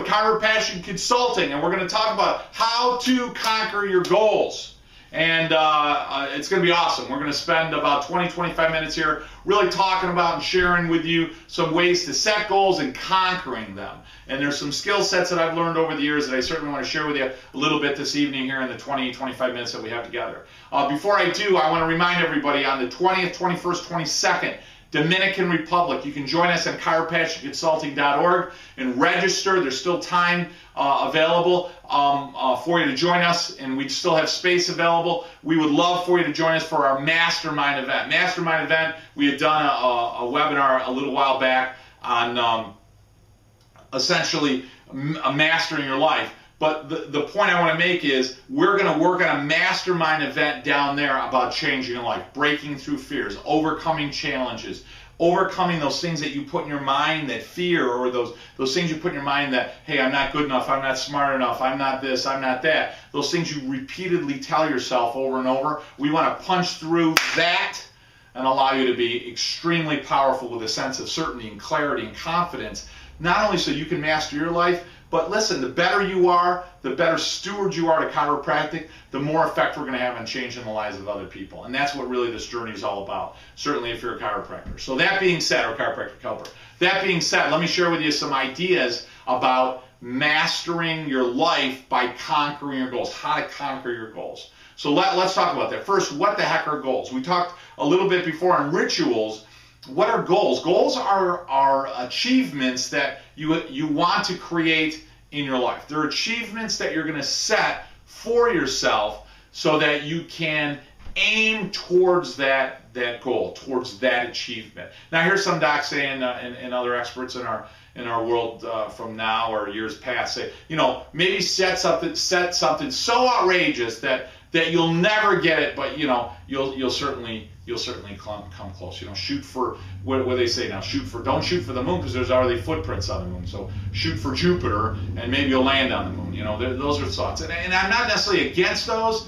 Chiropassion Consulting, and we're going to talk about how to conquer your goals. And it's going to be awesome. We're going to spend about 20-25 minutes here really talking about and sharing with you some ways to set goals and conquering them. And there's some skill sets that I've learned over the years that I certainly want to share with you a little bit this evening here in the 20-25 minutes that we have together. Before I do, I want to remind everybody on the 20th, 21st, 22nd, Dominican Republic. You can join us at chiropassionconsulting.org and register. There's still time available for you to join us, and we still have space available. We would love for you to join us for our Mastermind event. Mastermind event, we had done a webinar a little while back on essentially mastering your life. But the point I want to make is we're going to work on a mastermind event down there about changing your life, breaking through fears, overcoming challenges, overcoming those things that you put in your mind, that fear, or those things you put in your mind that, hey, I'm not good enough, I'm not smart enough, I'm not this, I'm not that. Those things you repeatedly tell yourself over and over. We want to punch through that and allow you to be extremely powerful with a sense of certainty and clarity and confidence, not only so you can master your life, but listen, the better you are, the better steward you are to chiropractic, the more effect we're going to have on changing the lives of other people. And that's what really this journey is all about, certainly if you're a chiropractor. So that being said, or chiropractic helper, that being said, let me share with you some ideas about mastering your life by conquering your goals, how to conquer your goals. So let's talk about that. First, what the heck are goals? We talked a little bit before on rituals. What are goals? Goals are achievements that you want to create in your life. They're achievements that you're going to set for yourself so that you can aim towards that goal, towards that achievement. Now, here's some docs saying, and other experts in our world from now or years past say, maybe set something so outrageous that you'll never get it, but you'll certainly come close. Shoot for what they say now. Don't shoot for the moon because there's already footprints on the moon. So shoot for Jupiter and maybe you'll land on the moon. Those are thoughts, and I'm not necessarily against those.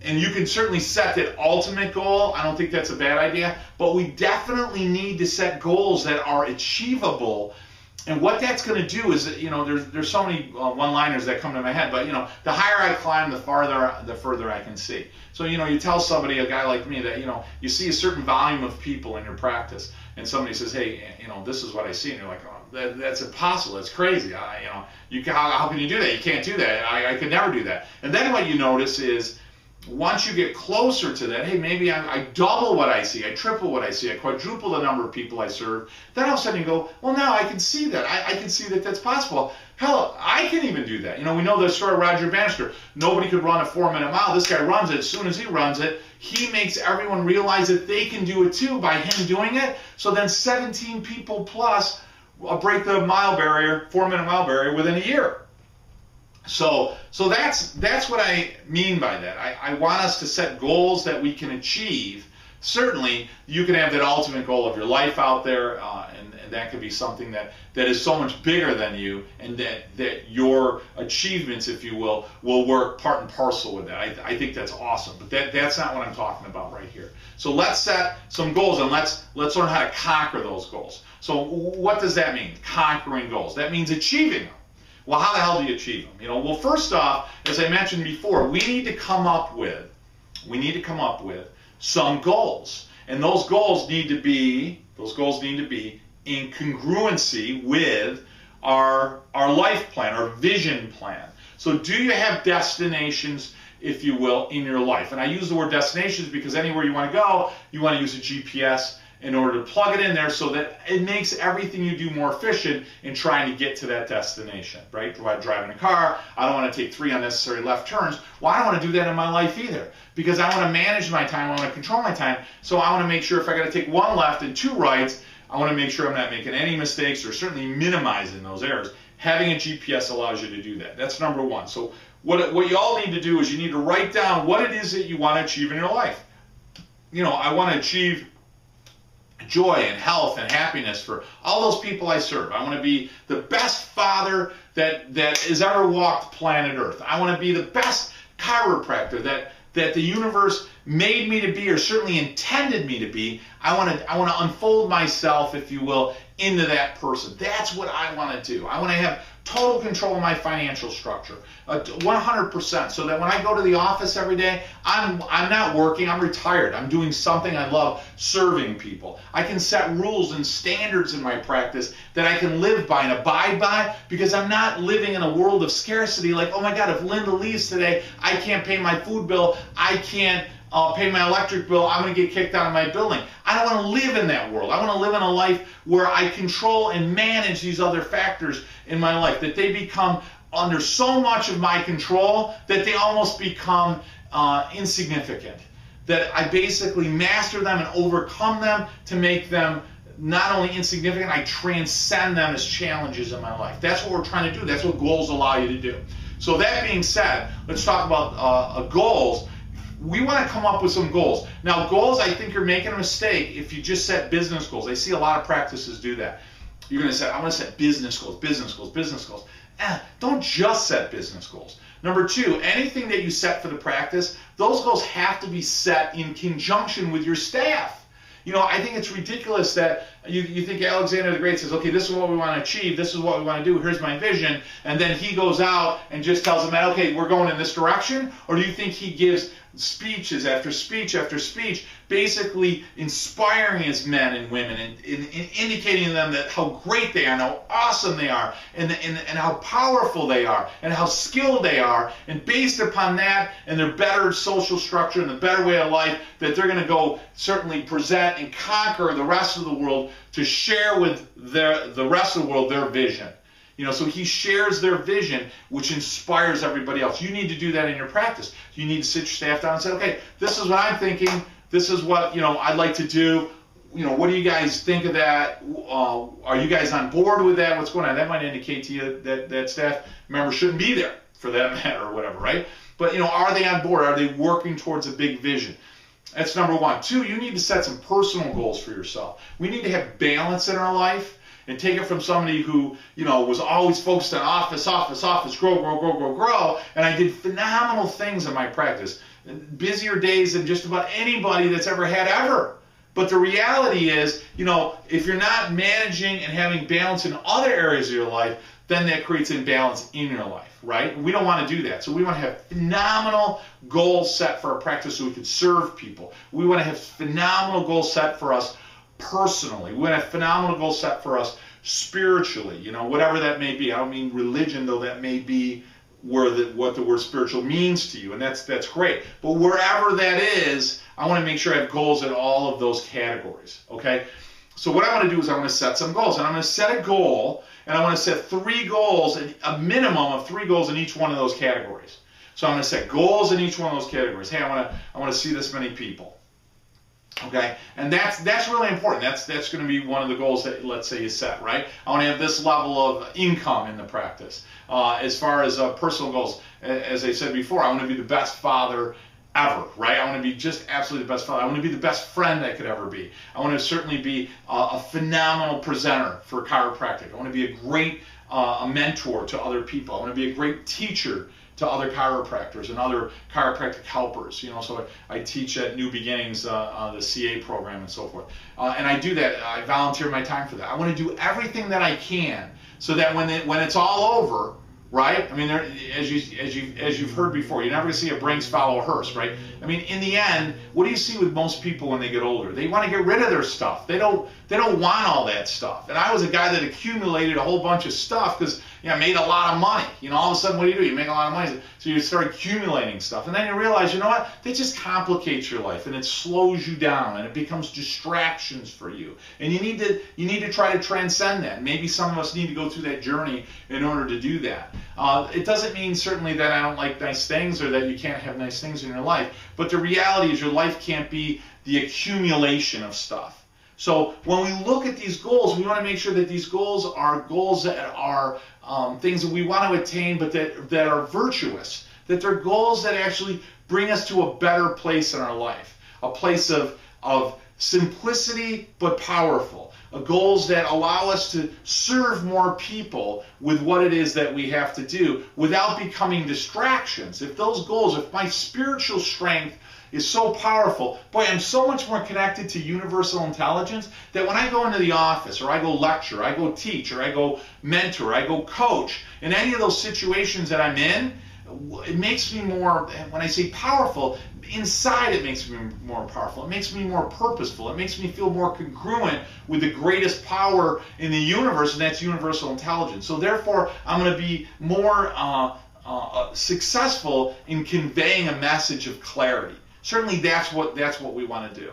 And you can certainly set that ultimate goal. I don't think that's a bad idea, but we definitely need to set goals that are achievable. And what that's going to do is that, there's so many one-liners that come to my head, but, the higher I climb, the further I can see. So, you tell somebody, a guy like me, that, you see a certain volume of people in your practice, and somebody says, hey, this is what I see, and you're like, oh, that's impossible, that's crazy, how can you do that? You can't do that, I could never do that. And then what you notice is, once you get closer to that, hey, maybe I double what I see, I triple what I see, I quadruple the number of people I serve, then all of a sudden you go, well, now I can see that. I can see that that's possible. Hell, I can even do that. We know the story of Roger Bannister. Nobody could run a 4-minute mile. This guy runs it. As soon as he runs it, he makes everyone realize that they can do it too by him doing it. So then 17 people plus break the 4-minute mile barrier within a year. So that's what I mean by that. I want us to set goals that we can achieve. Certainly, you can have that ultimate goal of your life out there, and that could be something that is so much bigger than you, and that your achievements, if you will work part and parcel with that. I think that's awesome, but that's not what I'm talking about right here. So let's set some goals, and let's learn how to conquer those goals. So what does that mean, conquering goals? That means achieving them. Well, how the hell do you achieve them? Well, first off, as I mentioned before, we need to come up with some goals, and those goals need to be in congruency with our life plan, our vision plan. So, do you have destinations, if you will, in your life? And I use the word destinations because anywhere you want to go, you want to use a GPS in order to plug it in there so that it makes everything you do more efficient in trying to get to that destination, right? Driving a car, I don't want to take 3 unnecessary left turns. Well, I don't want to do that in my life either because I want to manage my time, I want to control my time, so I want to make sure if I got to take 1 left and 2 rights, I want to make sure I'm not making any mistakes or certainly minimizing those errors. Having a GPS allows you to do that. That's number 1. So what you all need to do is you need to write down what it is that you want to achieve in your life. I want to achieve joy and health and happiness for all those people I serve. I want to be the best father that has ever walked planet Earth. I want to be the best chiropractor that the universe made me to be, or certainly intended me to be. I want to unfold myself, if you will, into that person. That's what I want to do. I want to have total control of my financial structure, 100%, so that when I go to the office every day, I'm not working, I'm retired. I'm doing something I love, serving people. I can set rules and standards in my practice that I can live by and abide by, because I'm not living in a world of scarcity like, oh my God, if Linda leaves today, I can't pay my food bill, I can't pay my electric bill, I'm going to get kicked out of my building. I don't want to live in that world. I want to live in a life where I control and manage these other factors in my life, that they become under so much of my control that they almost become insignificant. That I basically master them and overcome them to make them not only insignificant, I transcend them as challenges in my life. That's what we're trying to do. That's what goals allow you to do. So that being said, let's talk about goals. We want to come up with some goals. Now, goals, I think you're making a mistake if you just set business goals. I see a lot of practices do that. You're going to say, I want to set business goals, business goals, business goals. Don't just set business goals. Number two, anything that you set for the practice, those goals have to be set in conjunction with your staff. You know, I think it's ridiculous that you think Alexander the Great says, okay, this is what we want to achieve, this is what we want to do, here's my vision, and then he goes out and just tells them, okay, we're going in this direction? Or do you think he gives speeches after speech after speech, basically inspiring his men and women and indicating to them that how great they are, and how awesome they are, and how powerful they are, and how skilled they are, and based upon that and their better social structure and the better way of life, that they're going to go certainly present and conquer the rest of the world to share with the rest of the world their vision. You know, so he shares their vision, which inspires everybody else. You need to do that in your practice. You need to sit your staff down and say, okay, this is what I'm thinking. This is what, I'd like to do. What do you guys think of that? Are you guys on board with that? What's going on? That might indicate to you that that staff member shouldn't be there, for that matter, or whatever, right? But, are they on board? Are they working towards a big vision? That's number one. Two, you need to set some personal goals for yourself. We need to have balance in our life. And take it from somebody who, was always focused on office, grow. And I did phenomenal things in my practice. Busier days than just about anybody that's ever had ever. But the reality is, if you're not managing and having balance in other areas of your life, then that creates imbalance in your life, right? We don't want to do that. So we want to have phenomenal goals set for our practice so we can serve people. We want to have phenomenal goals set for us personally. We want to have phenomenal goals set for us spiritually, whatever that may be. I don't mean religion, though that may be what the word spiritual means to you, and that's great. But wherever that is, I want to make sure I have goals in all of those categories, okay? So what I want to do is I want to set some goals, and I'm going to set a goal, and I want to set 3 goals, a minimum of 3 goals in each one of those categories. So I'm going to set goals in each one of those categories. Hey, I want to see this many people. Okay, and that's really important. That's going to be one of the goals that, let's say, you set, right? I want to have this level of income in the practice. As far as personal goals, as I said before, I want to be the best father ever, right? I want to be just absolutely the best father. I want to be the best friend I could ever be. I want to certainly be a phenomenal presenter for chiropractic. I want to be a great a mentor to other people. I want to be a great teacher to other chiropractors and other chiropractic helpers. So I teach at New Beginnings, the CA program and so forth. And I do that. I volunteer my time for that. I want to do everything that I can so that when it's all over, right? I mean, as you've heard before, you're never going to see a Brinks follow a hearse, right? I mean, in the end, what do you see with most people when they get older? They want to get rid of their stuff. They don't want all that stuff. And I was a guy that accumulated a whole bunch of stuff because I made a lot of money. All of a sudden, what do? You make a lot of money. So you start accumulating stuff. And then you realize, that just complicates your life and it slows you down and it becomes distractions for you. And you need to try to transcend that. Maybe some of us need to go through that journey in order to do that. It doesn't mean certainly that I don't like nice things or that you can't have nice things in your life. But the reality is your life can't be the accumulation of stuff. So when we look at these goals, we want to make sure that these goals are goals that are things that we want to attain, but that are virtuous, that they're goals that actually bring us to a better place in our life, a place of simplicity but powerful, goals that allow us to serve more people with what it is that we have to do without becoming distractions. If those goals, if my spiritual strength is so powerful, boy, I'm so much more connected to universal intelligence that when I go into the office, or I go lecture, or I go teach, or I go mentor, or I go coach, in any of those situations that I'm in, it makes me more, when I say powerful, inside it makes me more powerful. It makes me more purposeful. It makes me feel more congruent with the greatest power in the universe, and that's universal intelligence. So therefore, I'm going to be more successful in conveying a message of clarity. Certainly that's what we want to do.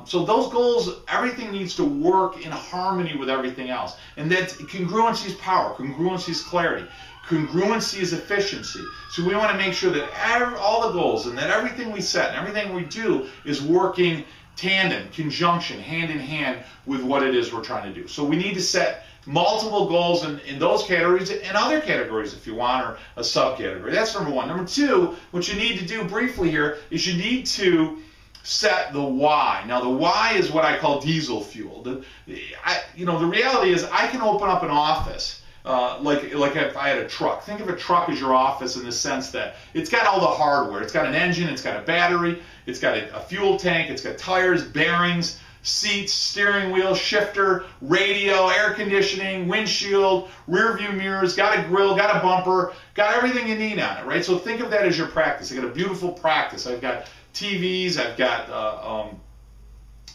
So those goals, everything needs to work in harmony with everything else. And that congruency is power, congruency is clarity, congruency is efficiency. So we want to make sure that all the goals and that everything we set and everything we do is working tandem, conjunction, hand in hand with what it is we're trying to do. So we need to set multiple goals in those categories and other categories if you want, or a subcategory. That's number one. Number two, what you need to do briefly here is you need to set the why. Now the why is what I call diesel fuel. The reality is I can open up an office like if I had a truck. Think of a truck as your office in the sense that it's got all the hardware. It's got an engine, it's got a battery, it's got a fuel tank, it's got tires, bearings, seats, steering wheel, shifter, radio, air conditioning, windshield, rear view mirrors, got a grill, got a bumper, got everything you need on it, right? So think of that as your practice. I got a beautiful practice. I've got TVs, I've got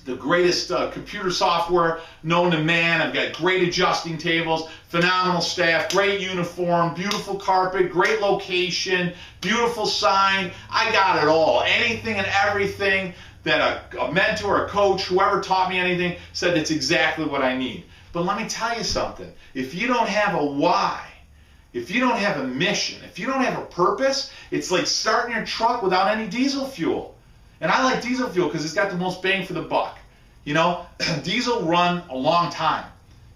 the greatest computer software known to man. I've got great adjusting tables, phenomenal staff, great uniform, beautiful carpet, great location, beautiful sign. I got it all. Anything and everything that a mentor, a coach, whoever taught me anything said it's exactly what I need. But let me tell you something. If you don't have a why, if you don't have a mission, if you don't have a purpose, it's like starting your truck without any diesel fuel. And I like diesel fuel because it's got the most bang for the buck. You know, diesel run a long time.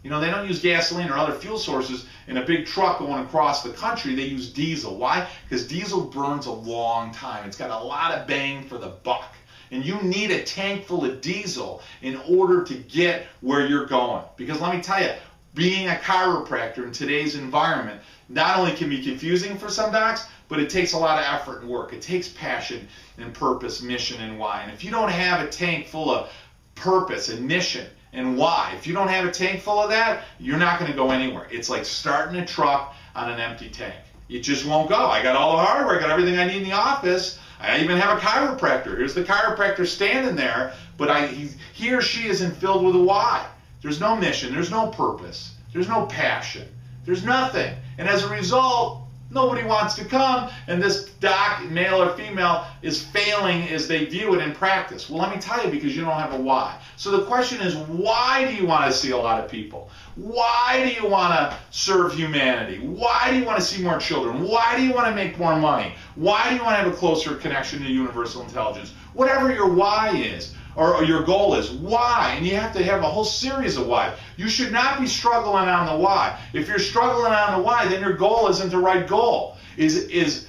You know, they don't use gasoline or other fuel sources in a big truck going across the country. They use diesel. Why? Because diesel burns a long time. It's got a lot of bang for the buck. And you need a tank full of diesel in order to get where you're going. Because let me tell you, being a chiropractor in today's environment not only can be confusing for some docs, but it takes a lot of effort and work. It takes passion and purpose, mission, and why. And if you don't have a tank full of purpose and mission and why, if you don't have a tank full of that, you're not going to go anywhere. It's like starting a truck on an empty tank. It just won't go. I got all the hardware, I got everything I need in the office. I even have a chiropractor. Here's the chiropractor standing there, but he or she isn't filled with a why. There's no mission, there's no purpose, there's no passion, there's nothing. And as a result, nobody wants to come, and this doc, male or female, is failing as they view it in practice. Well, let me tell you, because you don't have a why. So the question is, why do you want to see a lot of people? Why do you want to serve humanity? Why do you want to see more children? Why do you want to make more money? Why do you want to have a closer connection to universal intelligence? Whatever your why is, or your goal is, why? And you have to have a whole series of why. You should not be struggling on the why. If you're struggling on the why, then your goal isn't the right goal. As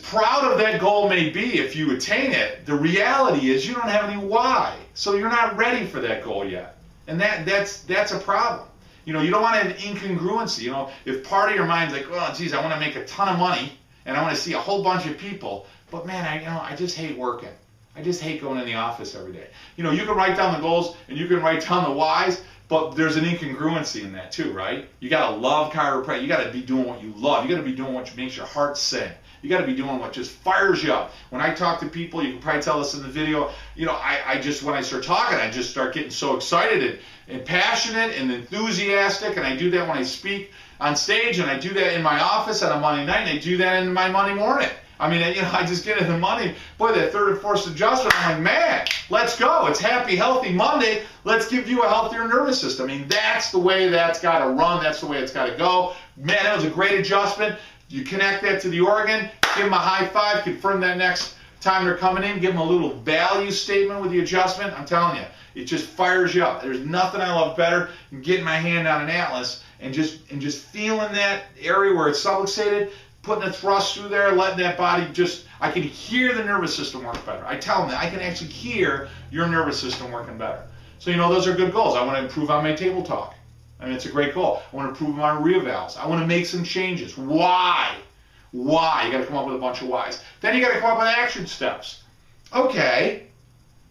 proud of that goal may be if you attain it, the reality is you don't have any why. So you're not ready for that goal yet. And that's a problem. You know, you don't want to have incongruency. You know, if part of your mind's like, oh, geez, I want to make a ton of money and I want to see a whole bunch of people, but man, I just hate working. I just hate going in the office every day. You know, you can write down the goals and you can write down the whys, but there's an incongruency in that too, right? You got to love chiropractic. You got to be doing what you love. You got to be doing what makes your heart sing. You got to be doing what just fires you up. When I talk to people, you can probably tell this in the video, you know, I just, when I start talking, I just start getting so excited and passionate and enthusiastic, and I do that when I speak on stage, and I do that in my office on a Monday night, and I do that in my Monday morning. I mean, you know, I just get in the money. Boy, that third and fourth adjustment, I'm like, man, let's go. It's happy, healthy Monday. Let's give you a healthier nervous system. I mean, that's the way that's got to run. That's the way it's got to go. Man, that was a great adjustment. You connect that to the organ, give them a high five, confirm that next time they're coming in, give them a little value statement with the adjustment. I'm telling you, it just fires you up. There's nothing I love better than getting my hand on an atlas and just feeling that area where it's subluxated, putting a thrust through there, letting that body just, I can hear the nervous system work better. I tell them that I can actually hear your nervous system working better. So, those are good goals. I want to improve on my table talk. I mean, it's a great goal. I want to improve on my reavals. I want to make some changes. Why? Why? You got to come up with a bunch of whys. Then you got to come up with action steps. Okay,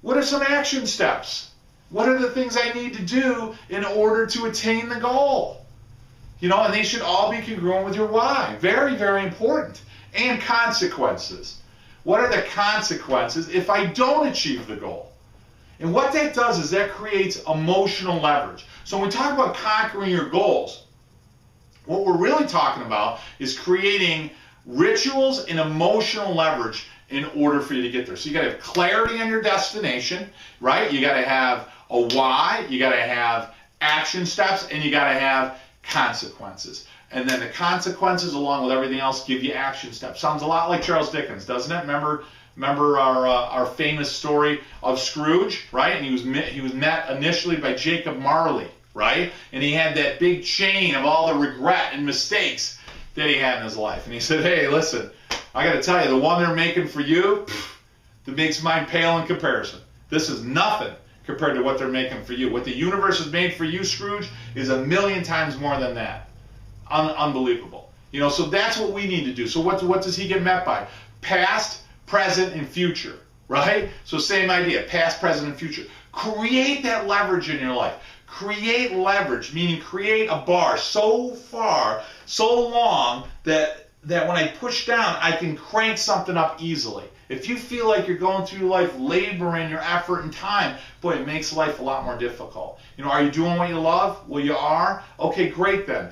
what are some action steps? What are the things I need to do in order to attain the goal? And they should all be congruent with your why. Very, very important. And consequences. What are the consequences if I don't achieve the goal? And what that does is that creates emotional leverage. So when we talk about conquering your goals, what we're really talking about is creating rituals and emotional leverage in order for you to get there. So you got to have clarity on your destination, right? You got to have a why, you got to have action steps, and you got to have consequences. And then the consequences, along with everything else, give you action steps. Sounds a lot like Charles Dickens, doesn't it? Remember our famous story of Scrooge, right? And he was met initially by Jacob Marley, right? And he had that big chain of all the regret and mistakes that he had in his life. And he said, hey, listen, I got to tell you, the one they're making for you, that makes mine pale in comparison. This is nothing compared to what they're making for you. What the universe has made for you, Scrooge, is 1,000,000 times more than that. Unbelievable. So that's what we need to do. So what does he get met by? Past, present, and future, right? So same idea, past, present, and future. Create that leverage in your life. Create leverage, meaning create a bar so far, so long that when I push down, I can crank something up easily. If you feel like you're going through life laboring your effort and time, boy, it makes life a lot more difficult. Are you doing what you love? Well, you are? Okay, great then.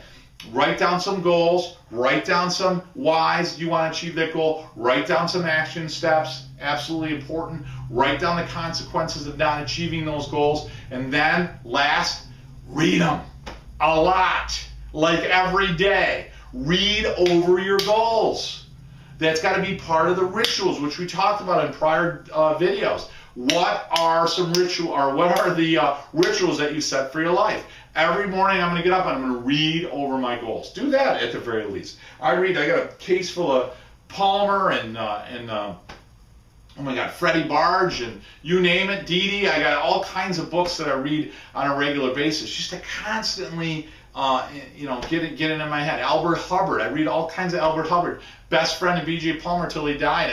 Write down some goals, write down some whys you want to achieve that goal, write down some action steps, absolutely important, write down the consequences of not achieving those goals, and then last, read them a lot, like every day. Read over your goals. That's got to be part of the rituals, which we talked about in prior videos. What are the rituals that you set for your life? Every morning I'm going to get up and I'm going to read over my goals. Do that at the very least. I got a case full of Palmer and oh my God, Freddie Barge and you name it, Dee. I got all kinds of books that I read on a regular basis just to constantly get it in my head. Albert Hubbard, I read all kinds of Albert Hubbard. Best friend of B.J. Palmer till he died.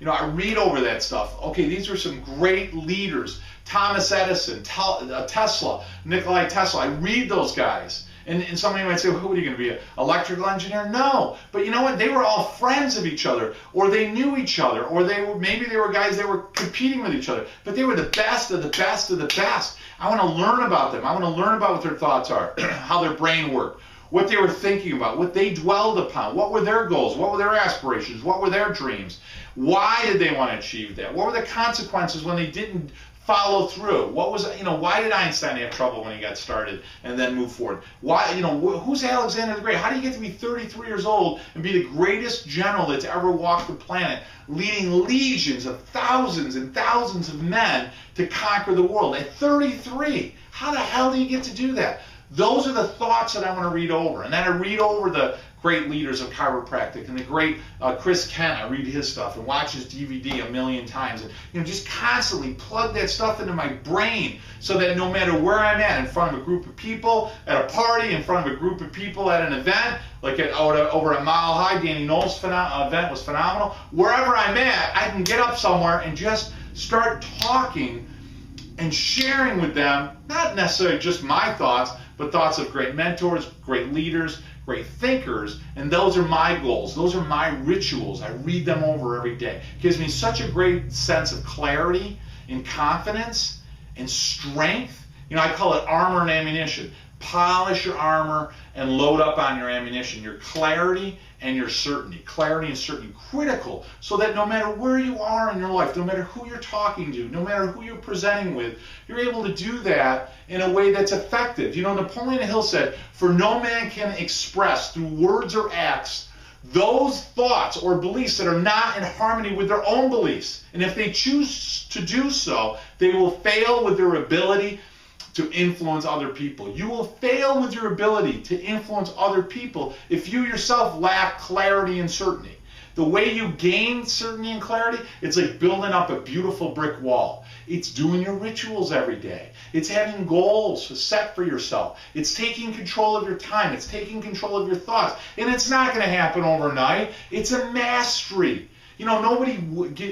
I read over that stuff. Okay, these are some great leaders. Thomas Edison, Tesla, Nikola Tesla. I read those guys. And somebody might say, well, what are you going to be, an electrical engineer? No. But you know what? They were all friends of each other, or they knew each other, or maybe they were guys that were competing with each other. But they were the best of the best of the best. I want to learn about them. I want to learn about what their thoughts are, how their brain worked, what they were thinking about, what they dwelled upon, what were their goals, what were their aspirations, what were their dreams, why did they want to achieve that, what were the consequences when they didn't follow through, why did Einstein have trouble when he got started and then move forward, who's Alexander the Great, how do you get to be 33 years old and be the greatest general that's ever walked the planet, leading legions of thousands and thousands of men to conquer the world at 33? How the hell do you get to do that? Those are the thoughts that I want to read over. And then I read over the great leaders of chiropractic and the great Chris Kent. I read his stuff and watch his DVD 1,000,000 times. And just constantly plug that stuff into my brain so that no matter where I'm at, in front of a group of people, at a party, in front of a group of people at an event, like over at Mile High, Danny Knowles' event was phenomenal. Wherever I'm at, I can get up somewhere and just start talking and sharing with them, not necessarily just my thoughts, but thoughts of great mentors, great leaders, great thinkers, and those are my goals. Those are my rituals. I read them over every day. It gives me such a great sense of clarity and confidence and strength. I call it armor and ammunition. Polish your armor and load up on your ammunition, your clarity and your certainty. Clarity and certainty, critical, so that no matter where you are in your life, no matter who you're talking to, no matter who you're presenting with, you're able to do that in a way that's effective. Napoleon Hill said, for no man can express through words or acts those thoughts or beliefs that are not in harmony with their own beliefs. And if they choose to do so, they will fail with their ability to influence other people. You will fail with your ability to influence other people if you yourself lack clarity and certainty. The way you gain certainty and clarity, it's like building up a beautiful brick wall. It's doing your rituals every day. It's having goals set for yourself. It's taking control of your time. It's taking control of your thoughts. And it's not going to happen overnight. It's a mastery. You know, nobody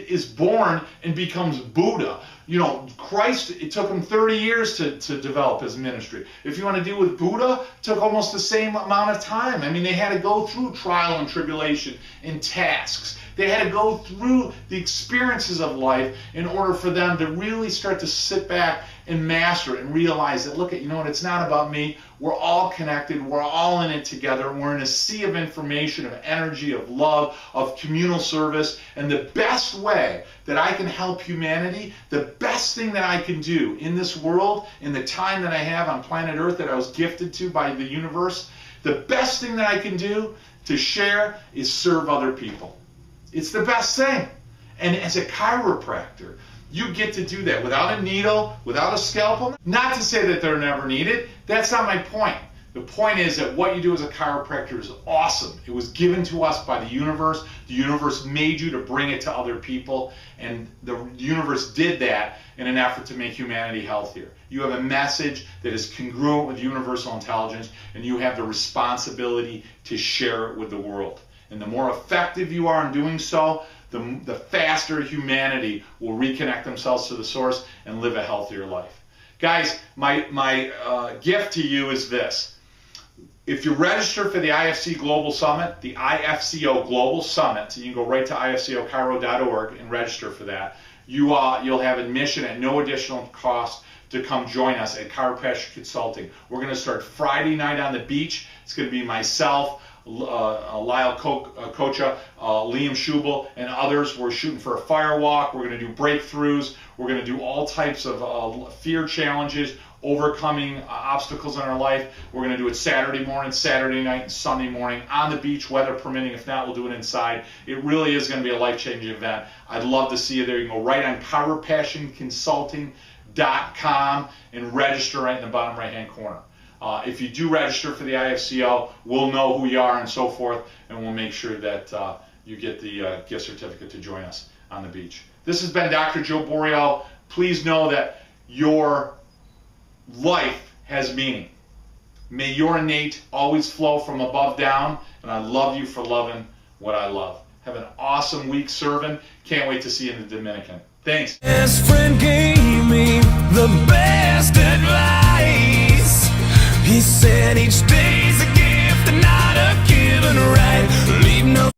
is born and becomes Buddha. You know, Christ, it took him 30 years to develop his ministry. If you want to deal with Buddha, it took almost the same amount of time. I mean, they had to go through trial and tribulation and tasks. They had to go through the experiences of life in order for them to really start to sit back and master it and realize that, look, you know what, it's not about me. We're all connected. We're all in it together. We're in a sea of information, of energy, of love, of communal service. And the best way that I can help humanity, the best thing that I can do in this world, in the time that I have on planet Earth that I was gifted to by the universe, the best thing that I can do to share is serve other people. It's the best thing. And as a chiropractor, you get to do that without a needle, without a scalpel. Not to say that they're never needed. That's not my point. The point is that what you do as a chiropractor is awesome. It was given to us by the universe. The universe made you to bring it to other people, and the universe did that in an effort to make humanity healthier. You have a message that is congruent with universal intelligence, and you have the responsibility to share it with the world. And the more effective you are in doing so, the faster humanity will reconnect themselves to the source and live a healthier life. Guys, my gift to you is this. If you register for the IFC Global Summit, the IFCO Global Summit, so you can go right to ifcochiro.org and register for that, you'll have admission at no additional cost to come join us at Chiropassion Consulting. We're going to start Friday night on the beach. It's going to be myself, Lyle Kocha, Liam Schubel, and others. We're shooting for a fire walk. We're going to do breakthroughs. We're going to do all types of fear challenges, overcoming obstacles in our life. We're going to do it Saturday morning, Saturday night, and Sunday morning on the beach, weather permitting. If not, we'll do it inside. It really is going to be a life-changing event. I'd love to see you there. You can go right on chiropassionconsulting.com and register right in the bottom right-hand corner. If you do register for the IFCO, we'll know who you are and so forth, and we'll make sure that you get the gift certificate to join us on the beach. This has been Dr. Joe Borio. Please know that your life has meaning. May your innate always flow from above down, and I love you for loving what I love. Have an awesome week serving. Can't wait to see you in the Dominican. Thanks. Best friend gave me the best advice. He said each day's a gift and not a given right. Leave no